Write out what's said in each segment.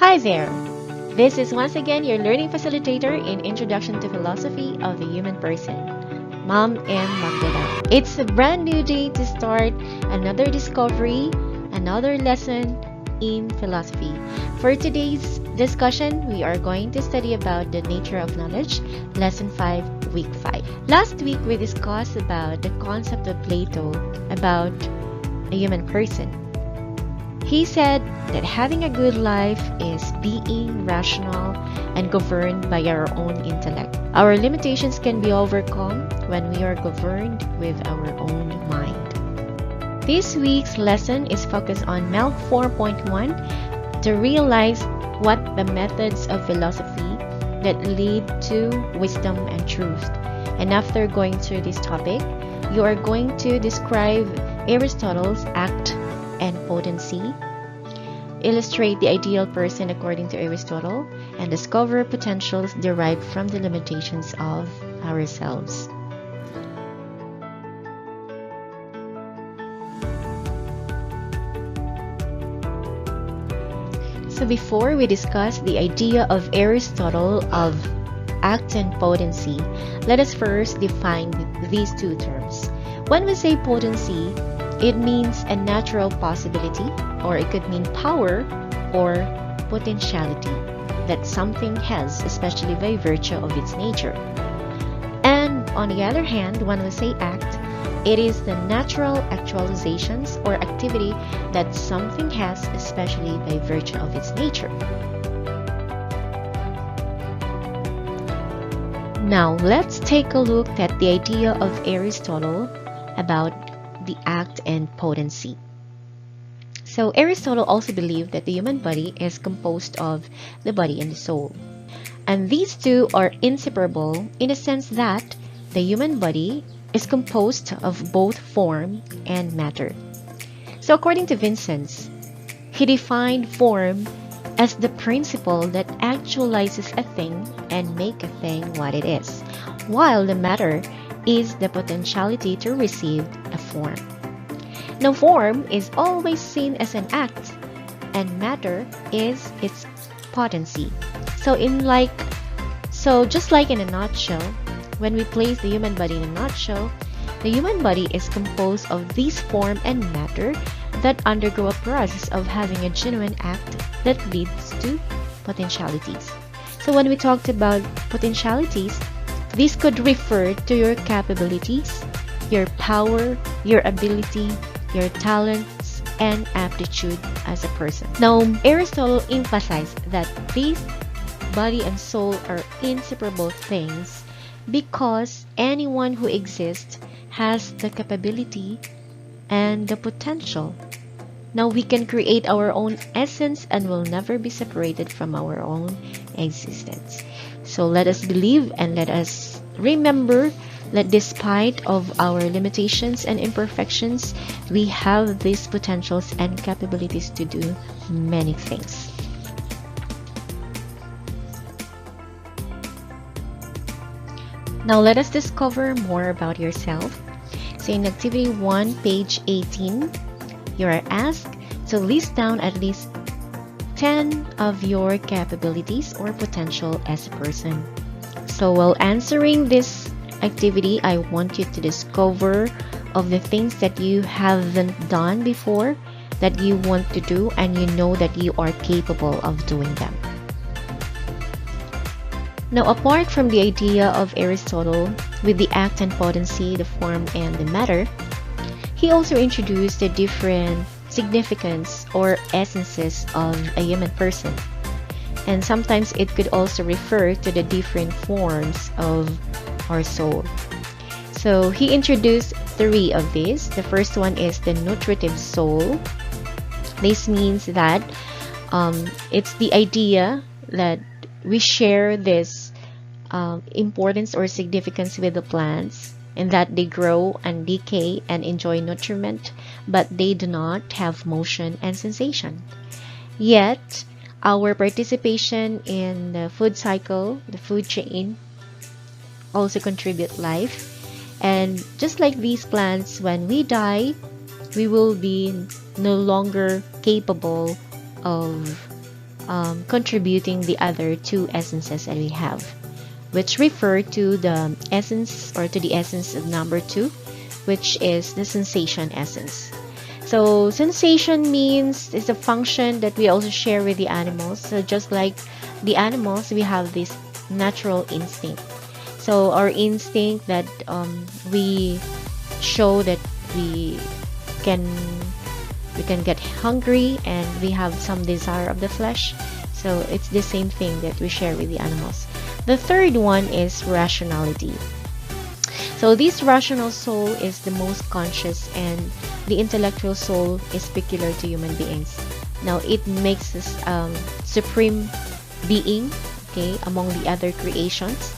Hi there! This is once again your learning facilitator in Introduction to Philosophy of the Human Person, Mom and Magdala. It's a brand new day to start another discovery, another lesson in philosophy. For today's discussion, we are going to study about the nature of knowledge, Lesson 5, Week 5. Last week, we discussed about the concept of Plato about a human person. He said that having a good life is being rational and governed by our own intellect. Our limitations can be overcome when we are governed with our own mind. This week's lesson is focused on MELC 4.1 to realize what the methods of philosophy that lead to wisdom and truth. And after going through this topic, you are going to describe Aristotle's act and potency, illustrate the ideal person according to Aristotle, and discover potentials derived from the limitations of ourselves. So before we discuss the idea of Aristotle of act and potency, let us first define these two terms. When we say potency, it means a natural possibility, or it could mean power or potentiality that something has, especially by virtue of its nature. And on the other hand, when we say act, it is the natural actualizations or activity that something has, especially by virtue of its nature. Now, let's take a look at the idea of Aristotle about the act and potency. So Aristotle also believed that the human body is composed of the body and the soul. And these two are inseparable in the sense that the human body is composed of both form and matter. So according to Vincent, he defined form as the principle that actualizes a thing and make a thing what it is, while the matter is the potentiality to receive a form. Now, form is always seen as an act, and matter is its potency. So just like in a nutshell, when we place the human body in a nutshell, the human body is composed of these form and matter that undergo a process of having a genuine act that leads to potentialities. So when we talked about potentialities, this could refer to your capabilities, your power, your ability, your talents, and aptitude as a person. Now, Aristotle emphasized that these body and soul are inseparable things because anyone who exists has the capability and the potential. Now, we can create our own essence and will never be separated from our own existence. So let us believe and let us remember that despite of our limitations and imperfections, we have these potentials and capabilities to do many things. Now let us discover more about yourself. So in activity 1, page 18, you are asked to list down at least 10 of your capabilities or potential as a person. So while answering this activity, I want you to discover of the things that you haven't done before that you want to do and you know that you are capable of doing them. Now, apart from the idea of Aristotle with the act and potency, the form and the matter, he also introduced the different significance or essences of a human person. And sometimes it could also refer to the different forms of our soul. So he introduced 3 of these. The first one is the nutritive soul. This means that it's the idea that we share this importance or significance with the plants, and that they grow and decay and enjoy nutriment, but they do not have motion and sensation. Yet, our participation in the food cycle, the food chain, also contribute life. And just like these plants, when we die, we will be no longer capable of contributing the other two essences that we have, which refer to the essence or to the essence of number two, which is the sensation essence. So sensation means is a function that we also share with the animals. So just like the animals, we have this natural instinct. So our instinct that we show that we can get hungry and we have some desire of the flesh. So it's the same thing that we share with the animals. The third one is rationality. So this rational soul is the most conscious, and the intellectual soul is peculiar to human beings. Now it makes us supreme being, okay, among the other creations.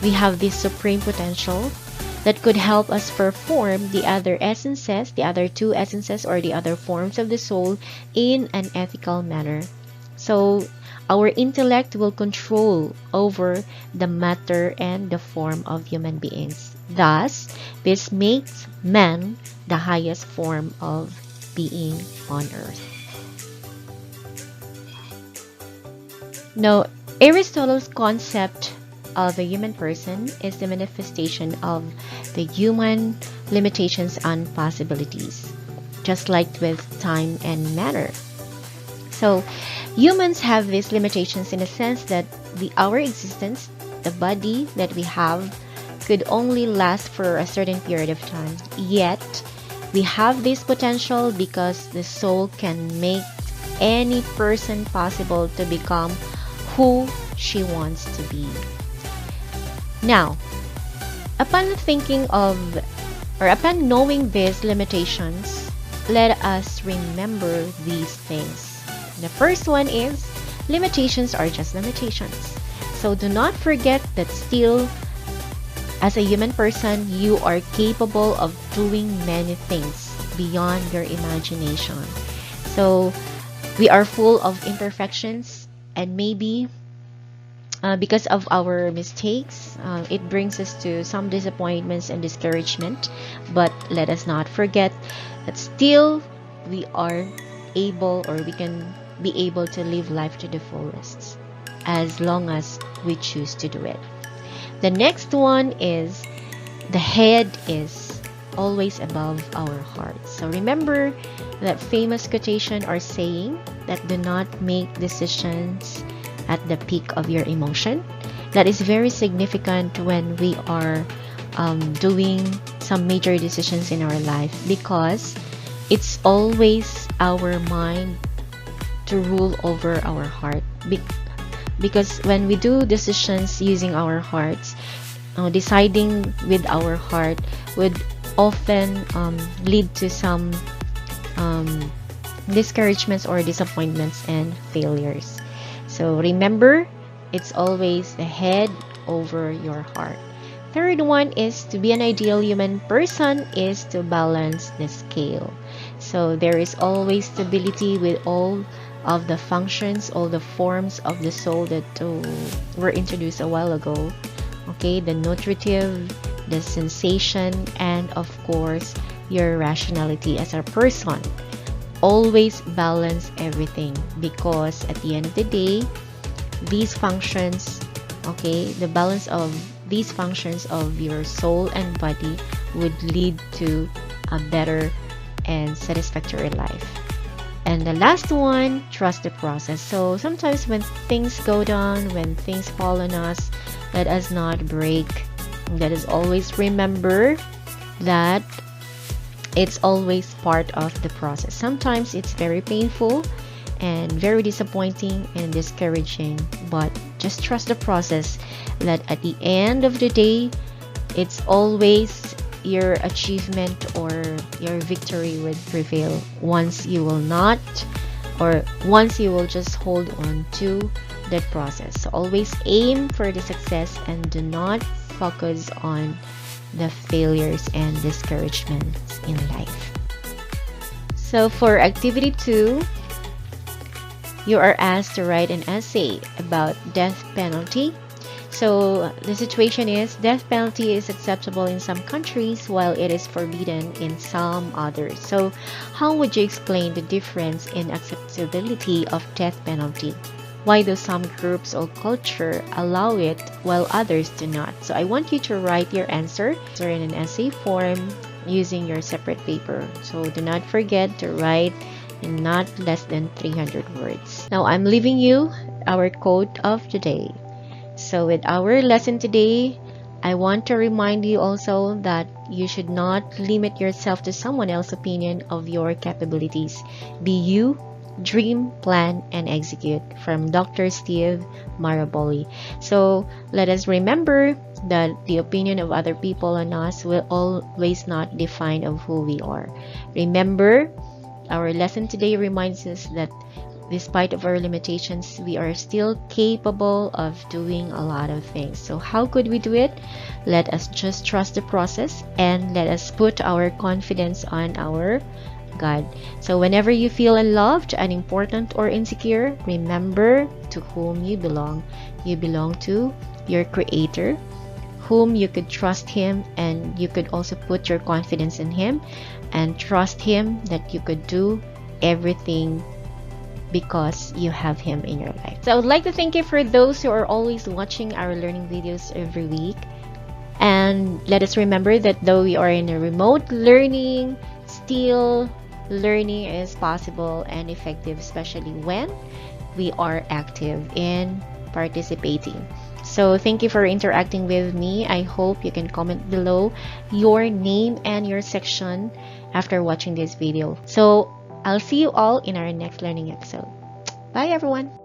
We have this supreme potential that could help us perform the other essences, the other two essences or the other forms of the soul in an ethical manner. So our intellect will control over the matter and the form of human beings. Thus, this makes man the highest form of being on earth. Now, Aristotle's concept of a human person is the manifestation of the human limitations and possibilities, just like with time and matter. So humans have these limitations in a sense that our existence, the body that we have, could only last for a certain period of time. Yet we have this potential because the soul can make any person possible to become who she wants to be. Now, upon knowing these limitations, let us remember these things. The first one is limitations are just limitations. So do not forget that still, as a human person, you are capable of doing many things beyond your imagination. So we are full of imperfections, and maybe because of our mistakes, it brings us to some disappointments and discouragement. But let us not forget that still we are able, or we can be able to live life to the fullest as long as we choose to do it. The next one is the head is always above our hearts. So remember that famous quotation or saying that do not make decisions at the peak of your emotion. That is very significant when we are doing some major decisions in our life, because it's always our mind to rule over our heart. Because when we do decisions using our hearts, deciding with our heart would often lead to some discouragements or disappointments and failures. So remember, it's always the head over your heart. Third one is to be an ideal human person is to balance the scale. So there is always stability with all of the functions, all the forms of the soul that were introduced a while ago. Okay, the nutritive, the sensation, and of course your rationality as a person. Always balance everything, because at the end of the day, these functions, okay, the balance of these functions of your soul and body would lead to a better and satisfactory life. And the last one, trust the process. So sometimes when things go down, when things fall on us, let us not break. Let us always remember that it's always part of the process. Sometimes it's very painful and very disappointing and discouraging, but just trust the process, that at the end of the day, it's always your achievement or your victory would prevail once you will just hold on to that process. So always aim for the success and do not focus on the failures and discouragements in life. So for activity 2, you are asked to write an essay about death penalty. So the situation is, death penalty is acceptable in some countries while it is forbidden in some others. So how would you explain the difference in acceptability of death penalty? Why do some groups or culture allow it while others do not? So I want you to write your answer in an essay form using your separate paper. So do not forget to write in not less than 300 words. Now I'm leaving you our quote of today. So with our lesson today, I want to remind you also that you should not limit yourself to someone else's opinion of your capabilities. Be you, dream, plan, and execute, from Dr. Steve Maraboli. So let us remember that the opinion of other people on us will always not define of who we are. Remember, our lesson today reminds us that despite of our limitations, we are still capable of doing a lot of things. So how could we do it? Let us just trust the process and let us put our confidence on our God. So whenever you feel unloved, unimportant, or insecure, remember to whom you belong. You belong to your Creator, whom you could trust Him, and you could also put your confidence in Him and trust Him that you could do everything because you have Him in your life. So I would like to thank you for those who are always watching our learning videos every week. And let us remember that though we are in a remote learning, still learning is possible and effective, especially when we are active in participating. So thank you for interacting with me. I hope you can comment below your name and your section after watching this video. So I'll see you all in our next learning episode. Bye everyone.